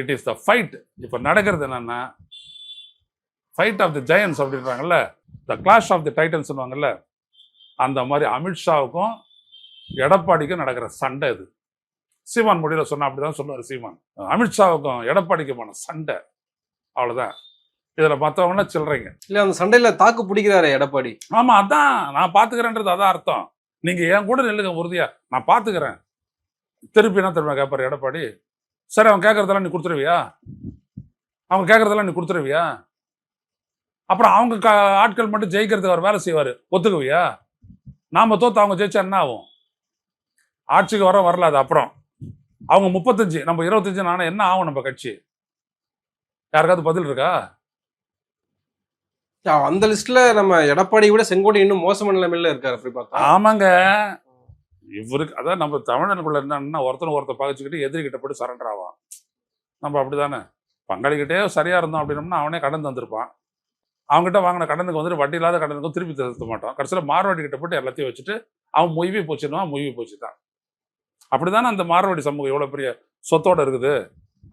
It is the fight. இப்போ நடக்கிறது என்னன்னா ஃபைட் ஆஃப் தி ஜெயன்ஸ் அப்படின்றாங்கல்ல, த கிளாஷ் ஆஃப் தி டைட்டன்ஸ்வாங்கல்ல, அந்த மாதிரி அமித்ஷாவுக்கும் எடப்பாடிக்கும் நடக்கிற சண்டை இது. சீமான் மொழியில் சொன்னா அப்படிதான் சொல்லுவார் சீமான். அமித்ஷாவுக்கும் எடப்பாடிக்குமான சண்டை, அவ்வளோதான். இதில் மற்றவங்கன்னா சில்லறைங்க. இல்லை, அந்த சண்டையில் தாக்கு பிடிக்கிறாரு எடப்பாடி. ஆமாம், அதான் நான் பார்த்துக்கிறேன்றது அதான் அர்த்தம். நீங்கள் என் கூட நில்லுங்க உறுதியா, நான் பார்த்துக்கிறேன். திருப்பி என்ன திரும்ப கேட்பாரு எடப்பாடி, சரி அவன் கேட்கறதெல்லாம் நீ கொடுத்துருவியா, அவங்க கேட்கறதெல்லாம் நீ கொடுத்துருவியா, அப்புறம் அவங்க ஆட்கள் மட்டும் ஜெயிக்கிறதுக்கு அவர் வேலை செய்வார், ஒத்துக்குவியா? நாம தோத்து அவங்க ஜெயிச்சா என்ன ஆகும்? ஆட்சிக்கு வரல. அது அப்புறம் அவங்க 35 நம்ம 25 நானே என்ன ஆகும் நம்ம கட்சி? யாருக்காவது பதில் இருக்கா? அந்த லிஸ்ட்ல நம்ம எடப்பாடி விட செங்கோட்டை இன்னும் மோசமான நிலைமையில இருக்காரு அப்படி பார்த்தா. ஆமாங்க, இவருக்கு அதான் நம்ம தமிழனுக்குள்ள என்னன்னா ஒருத்தர் பகைச்சுக்கிட்டு எதிரிகிட்ட போட்டு சரண்டர் ஆவான். நம்ம அப்படிதானே, பங்காளிக்கிட்டே சரியா இருந்தோம் அப்படின்னோம்னா அவனே கடன் தந்திருப்பான். அவங்ககிட்ட வாங்கின கடனுக்கு வந்துட்டு வட்டி இல்லாத கடனுக்கும் திருப்பி செலுத்த மாட்டோம். கடைசியில் மார்வாடி கிட்ட போட்டு எல்லாத்தையும் வச்சுட்டு அவன் மொய்வி போச்சு தான். அப்படிதானே அந்த மார்வாடி சமூகம் எவ்வளோ பெரிய சொத்தோட இருக்குது.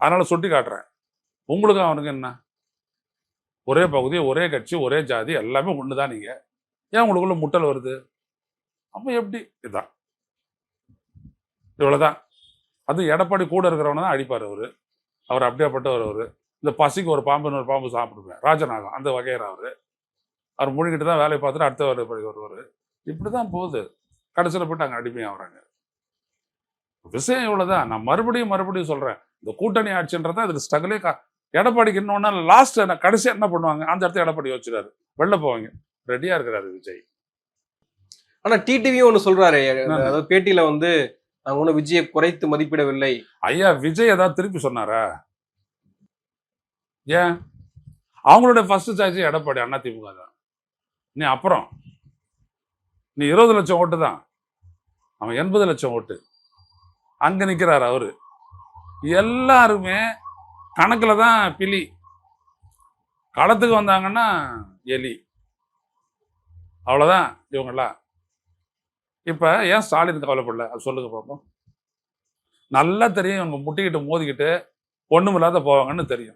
அதனால சுட்டி காட்டுறேன், உங்களுக்கும் அவனுக்கு என்ன, ஒரே பகுதி, ஒரே கட்சி, ஒரே ஜாதி, எல்லாமே ஒன்று தான். நீங்கள் ஏன் உங்களுக்குள்ள முட்டல் வருது? அப்போ எப்படி? இதுதான், இவ்வளோதான். அது எடப்பாடி கூட இருக்கிறவன தான் அடிப்பார் அவர் அப்படியேப்பட்டவர். அவர் இந்த பசிக்கு ஒரு பாம்பு சாப்பிடுவேன் ராஜநாகம் அந்த வகையர். அவர் முழுங்கிட்டு தான் வேலையை பார்த்துட்டு அடுத்த வேலை வருவார். இப்படி தான் போகுது. கடைசியில் போய்ட்டு அங்கே அடிமையாகிறாங்க. விஷயம் இவ்வளோதான். நான் மறுபடியும் சொல்கிறேன், இந்த கூட்டணி ஆட்சின்றதான் இதுக்கு ஸ்ட்ரகிளே. எடப்பாடிக்கு இன்னொன்னா லாஸ்ட் கடைசியாக என்ன பண்ணுவாங்க, அந்த இடத்த எடப்பாடி வச்சுறாரு, வெளில போவாங்க, ரெடியாக இருக்கிறாரு விஜய். ஆனால் டிடிவியும் ஒன்று சொல்கிறாரு, அதாவது பேட்டியில் வந்து நாங்கள் ஒன்றும் விஜயை குறைத்து மதிப்பிடவில்லை. ஐயா, விஜய் ஏதாவது திருப்பி சொன்னாரா? ஏன் அவங்களோட ஃபர்ஸ்ட் சாய்ஸ் எடப்பாடி, அதிமுக தான். நீ அப்புறம் நீ 20 லட்சம் ஓட்டு தான், அவன் 80 லட்சம் ஓட்டு. அங்கே நிற்கிறார் அவரு. எல்லாருமே கணக்கில் தான் பிலி, களத்துக்கு வந்தாங்கன்னா எலி, அவ்வளோதான் இவங்கெல்லாம். இப்போ ஏன் ஸ்டாலின் கவலைப்படல அது சொல்லுங்க பார்ப்போம். நல்லா தெரியும், இவங்க முட்டிக்கிட்டு மோதிக்கிட்டு ஒன்றும் இல்லாத போவாங்கன்னு தெரியும்.